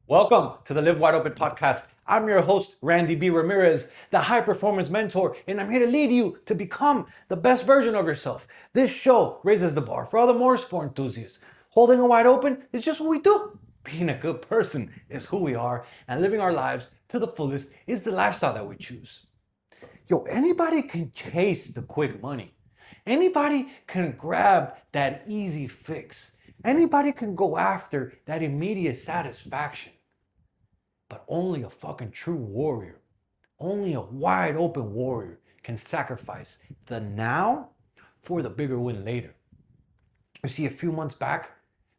Welcome to the Live Wide Open podcast. I'm your host, Randy B. Ramirez, the high performance mentor, and I'm here to lead you to become the best version of yourself. This show raises the bar for all the motorsport enthusiasts. Holding it wide open is just what we do. Being a good person is who we are, and living our lives to the fullest is the lifestyle that we choose. Yo, anybody can chase the quick money. Anybody can grab that easy fix. Anybody can go after that immediate satisfaction. But only a fucking true warrior, only a wide open warrior can sacrifice the now for the bigger win later. You see, a few months back,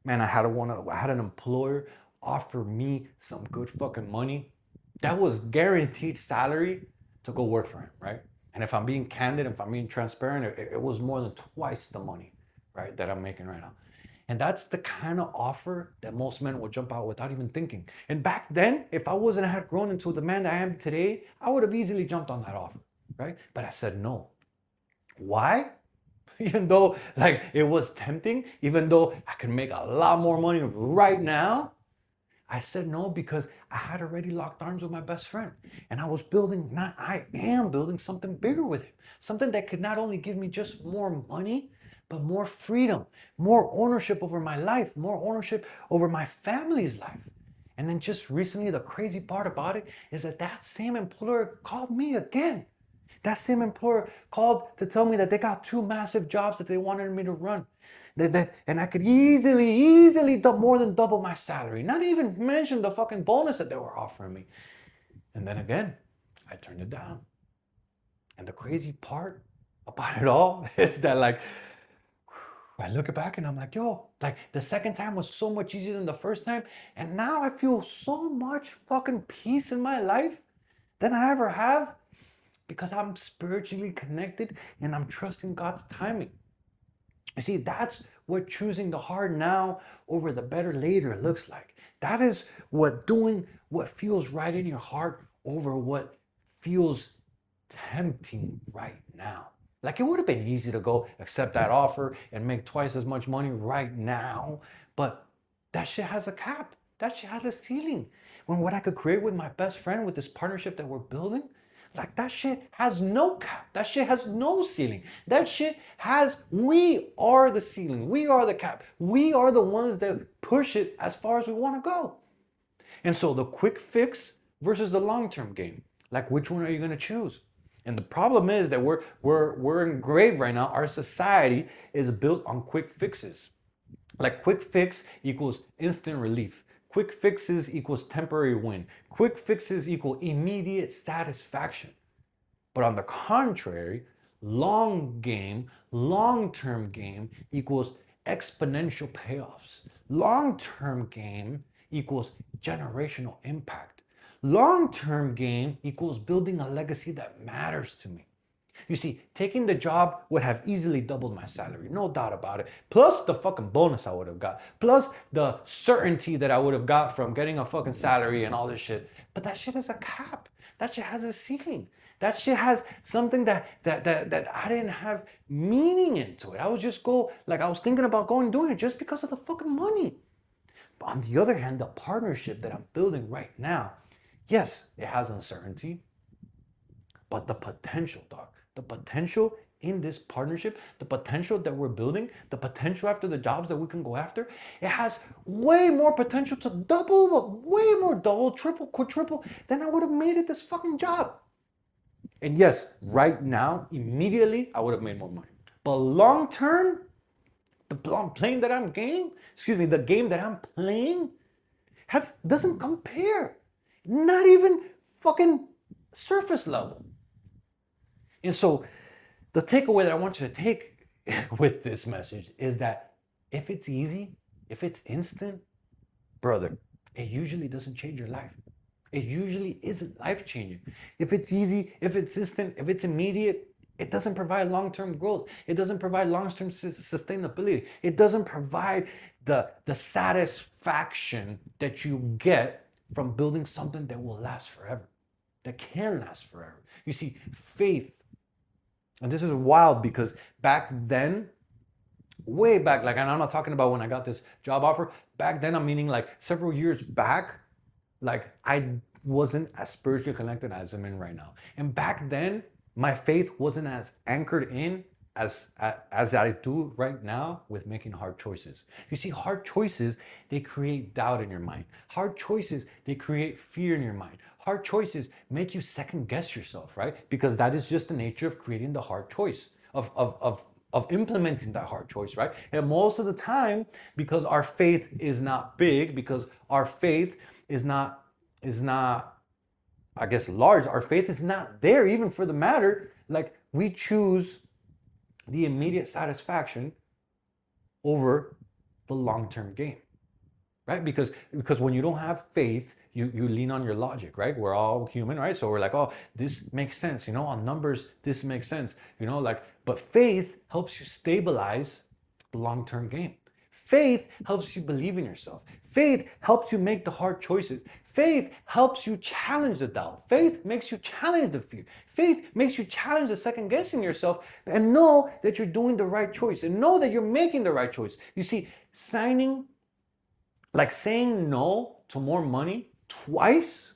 man, I had an employer offer me some good fucking money. That was guaranteed salary to go work for him, right? And if I'm being candid, if I'm being transparent, it was more than twice the money, right, that I'm making right now. And that's the kind of offer that most men will jump out without even thinking. And back then, if I wasn't had grown into the man that I am today, I would have easily jumped on that offer, right? But I said no. Why? Even though like it was tempting, even though I could make a lot more money right now, I said no because I had already locked arms with my best friend. And I am building something bigger with him. Something that could not only give me just more money, but more freedom, more ownership over my life, more ownership over my family's life. And then just recently, the crazy part about it is that same employer called me again. That same employer called to tell me that they got two massive jobs that they wanted me to run. And I could easily more than double my salary. Not even mention the fucking bonus that they were offering me. And then again, I turned it down. And the crazy part about it all is that I look back and I'm like, yo, like the second time was so much easier than the first time. And now I feel so much fucking peace in my life than I ever have because I'm spiritually connected and I'm trusting God's timing. You see, that's what choosing the hard now over the better later looks like. That is what doing what feels right in your heart over what feels tempting right now. Like it would have been easy to go accept that offer and make twice as much money right now, but that shit has a cap. That shit has a ceiling. When what I could create with my best friend with this partnership that we're building, like that shit has no cap. That shit has no ceiling. We are the ceiling. We are the cap. We are the ones that push it as far as we want to go. And so the quick fix versus the long-term game, like which one are you going to choose? And the problem is that we're engraved right now. Our society is built on quick fixes. Like quick fix equals instant relief. Quick fixes equals temporary win. Quick fixes equal immediate satisfaction. But on the contrary, long term game equals exponential payoffs. Long-term game equals generational impact. Long-term game equals building a legacy that matters to me. You see, taking the job would have easily doubled my salary, no doubt about it. Plus the fucking bonus I would have got. Plus the certainty that I would have got from getting a fucking salary and all this shit. But that shit is a cap. That shit has a ceiling. That shit has something that I didn't have meaning into it. I was thinking about going and doing it just because of the fucking money. But on the other hand, the partnership that I'm building right now, yes, it has uncertainty, but the potential, dog, the potential in this partnership, the potential that we're building, the potential after the jobs that we can go after, it has way more potential to double, triple, quadruple than I would have made at this fucking job. And yes, right now, immediately, I would have made more money. But long term, the game that I'm playing doesn't compare. Not even fucking surface level. And so the takeaway that I want you to take with this message is that if it's easy, if it's instant, brother, it usually doesn't change your life. It usually isn't life-changing. If it's easy, if it's instant, if it's immediate, it doesn't provide long-term growth. It doesn't provide long-term sustainability. It doesn't provide the satisfaction that you get from building something that will last forever, that can last forever. You see, faith, and this is wild because back then, way back, like, and I'm not talking about when I got this job offer, back then, I'm meaning like several years back, like I wasn't as spiritually connected as I'm in right now. And back then, my faith wasn't as anchored in as I do right now with making hard choices. You see, hard choices, they create doubt in your mind. Hard choices, they create fear in your mind. Hard choices make you second guess yourself, right? Because that is just the nature of creating the hard choice, of implementing that hard choice, right? And most of the time, because our faith is not big, because our faith is not I guess large, our faith is not there even for the matter, like we choose the immediate satisfaction over the long-term gain, right? Because when you don't have faith, you lean on your logic, right? We're all human, right? So we're like, oh, this makes sense, on numbers, this makes sense, like, but faith helps you stabilize the long-term game. Faith helps you believe in yourself. Faith helps you make the hard choices. Faith helps you challenge the doubt. Faith makes you challenge the fear. Faith makes you challenge the second guessing yourself and know that you're doing the right choice and know that you're making the right choice. You see, saying no to more money twice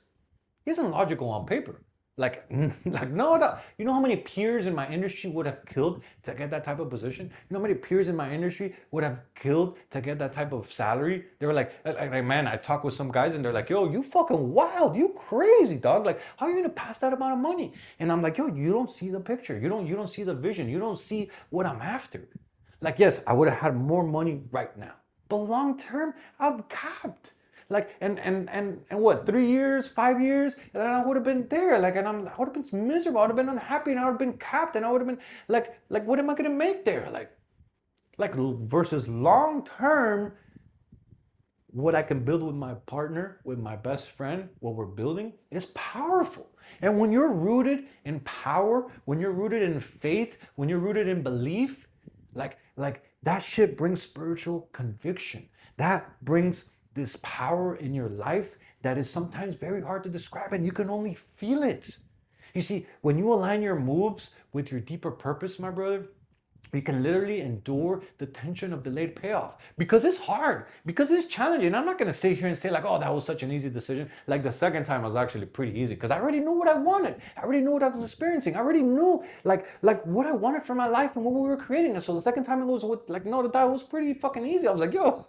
isn't logical on paper. Like no, you know how many peers in my industry would have killed to get that type of position? You know how many peers in my industry would have killed to get that type of salary? They were like, man, I talk with some guys and they're like, yo, you fucking wild, you crazy, dog. Like, how are you gonna pass that amount of money? And I'm like, yo, you don't see the picture. You don't see the vision. You don't see what I'm after. Like, yes, I would have had more money right now, but long term, I'm capped. Like, and what, 3 years, 5 years, and I would have been there. Like, and I would have been miserable. I would have been unhappy, and I would have been capped, and I would have been like, what am I gonna make there? Like versus long term, what I can build with my partner, with my best friend, what we're building is powerful. And when you're rooted in power, when you're rooted in faith, when you're rooted in belief, like that shit brings spiritual conviction. That brings this power in your life that is sometimes very hard to describe, and you can only feel it. You see, when you align your moves with your deeper purpose, my brother, you can literally endure the tension of delayed payoff because it's hard, because it's challenging. I'm not going to sit here and say like, oh, that was such an easy decision. Like the second time was actually pretty easy because I already knew what I wanted. I already knew what I was experiencing. I already knew like what I wanted for my life and what we were creating. And so the second time it was with like, no, that was pretty fucking easy. I was like, yo,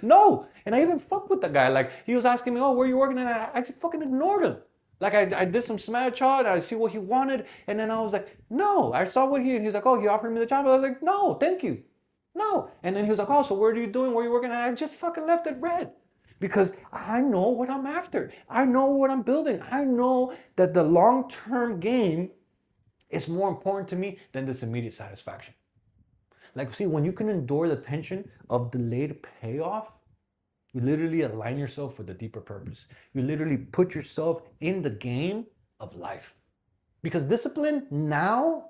no. And I even fucked with the guy. Like he was asking me, oh, where are you working? And I just fucking ignored him. Like I did some smash shot, I see what he wanted, and then I was like, no. I saw what he's like, oh, he offered me the job. I was like, no, thank you. No. And then he was like, oh, so what are you doing? Where are you working? And I just fucking left it red. Because I know what I'm after. I know what I'm building. I know that the long-term game is more important to me than this immediate satisfaction. Like, see, when you can endure the tension of delayed payoff, you literally align yourself with a deeper purpose. You literally put yourself in the game of life. Because discipline now,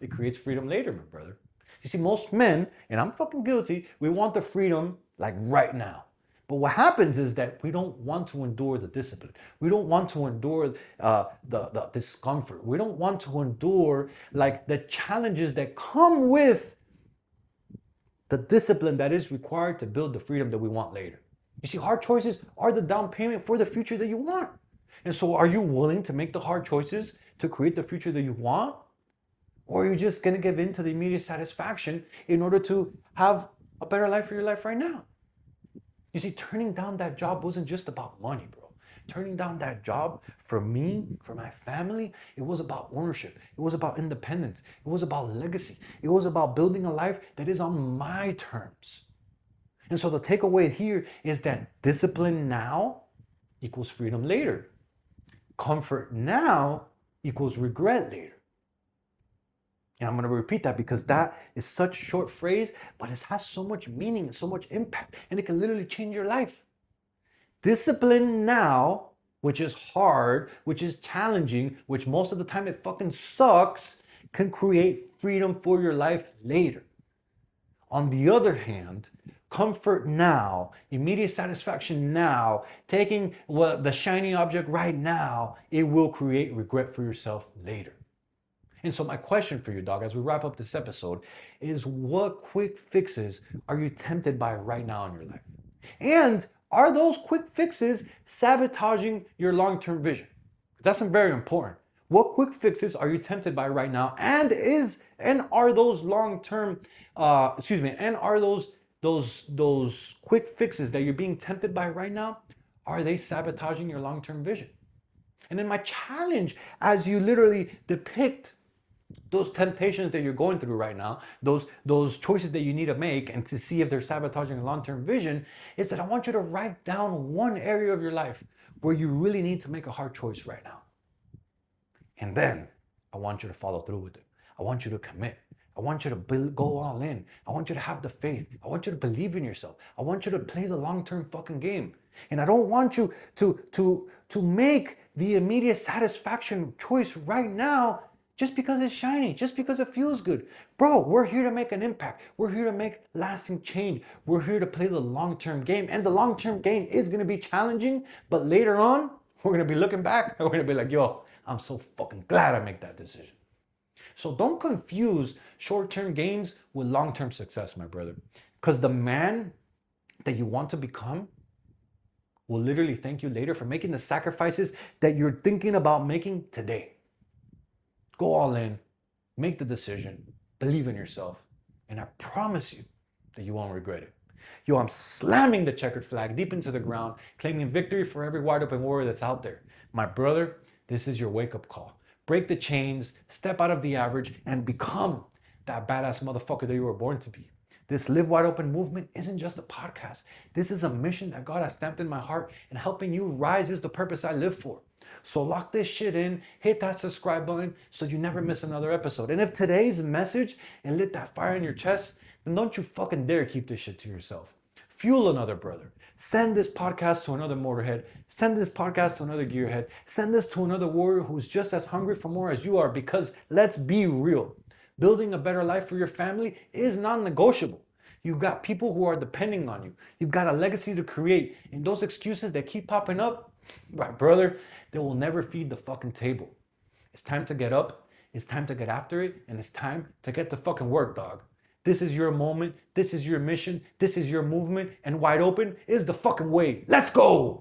it creates freedom later, my brother. You see, most men, and I'm fucking guilty, we want the freedom like right now. But what happens is that we don't want to endure the discipline. We don't want to endure the discomfort. We don't want to endure like the challenges that come with the discipline that is required to build the freedom that we want later. You see, hard choices are the down payment for the future that you want. And so are you willing to make the hard choices to create the future that you want? Or are you just going to give in to the immediate satisfaction in order to have a better life for your life right now? You see, turning down that job wasn't just about money, bro. Turning down that job for me, for my family, it was about ownership. It was about independence. It was about legacy. It was about building a life that is on my terms. And so the takeaway here is that discipline now equals freedom later. Comfort now equals regret later. And I'm going to repeat that because that is such a short phrase, but it has so much meaning and so much impact, and it can literally change your life. Discipline now, which is hard, which is challenging, which most of the time it fucking sucks, can create freedom for your life later. On the other hand, comfort now, immediate satisfaction now, taking the shiny object right now, it will create regret for yourself later. And so my question for you, dog, as we wrap up this episode, is what quick fixes are you tempted by right now in your life? And Are those quick fixes sabotaging your long-term vision? That's very important. What quick fixes are you tempted by right now? And are those long-term, and are those quick fixes that you're being tempted by right now, are they sabotaging your long-term vision? And then my challenge, as you literally depict those temptations that you're going through right now, those choices that you need to make, and to see if they're sabotaging your long-term vision, is that I want you to write down one area of your life where you really need to make a hard choice right now. And then I want you to follow through with it. I want you to commit. I want you to go all in. I want you to have the faith. I want you to believe in yourself. I want you to play the long-term fucking game. And I don't want you to make the immediate satisfaction choice right now just because it's shiny, just because it feels good. Bro, we're here to make an impact. We're here to make lasting change. We're here to play the long-term game. And the long-term game is going to be challenging, but later on, we're going to be looking back and we're going to be like, yo, I'm so fucking glad I made that decision. So don't confuse short-term gains with long-term success, my brother. Because the man that you want to become will literally thank you later for making the sacrifices that you're thinking about making today. Go all in, make the decision, believe in yourself, and I promise you that you won't regret it. Yo, I'm slamming the checkered flag deep into the ground, claiming victory for every wide open warrior that's out there. My brother, this is your wake-up call. Break the chains, step out of the average, and become that badass motherfucker that you were born to be. This Live Wide Open movement isn't just a podcast. This is a mission that God has stamped in my heart, and helping you rise is the purpose I live for. So lock this shit in, hit that subscribe button so you never miss another episode. And if today's message and lit that fire in your chest, then don't you fucking dare keep this shit to yourself. Fuel another brother. Send this podcast to another motorhead. Send this podcast to another gearhead. Send this to another warrior who's just as hungry for more as you are, because let's be real. Building a better life for your family is non-negotiable. You've got people who are depending on you. You've got a legacy to create. And those excuses that keep popping up, my brother, they will never feed the fucking table. It's time to get up. It's time to get after it. And it's time to get to fucking work, dog. This is your moment. This is your mission. This is your movement. And Wide Open is the fucking way. Let's go.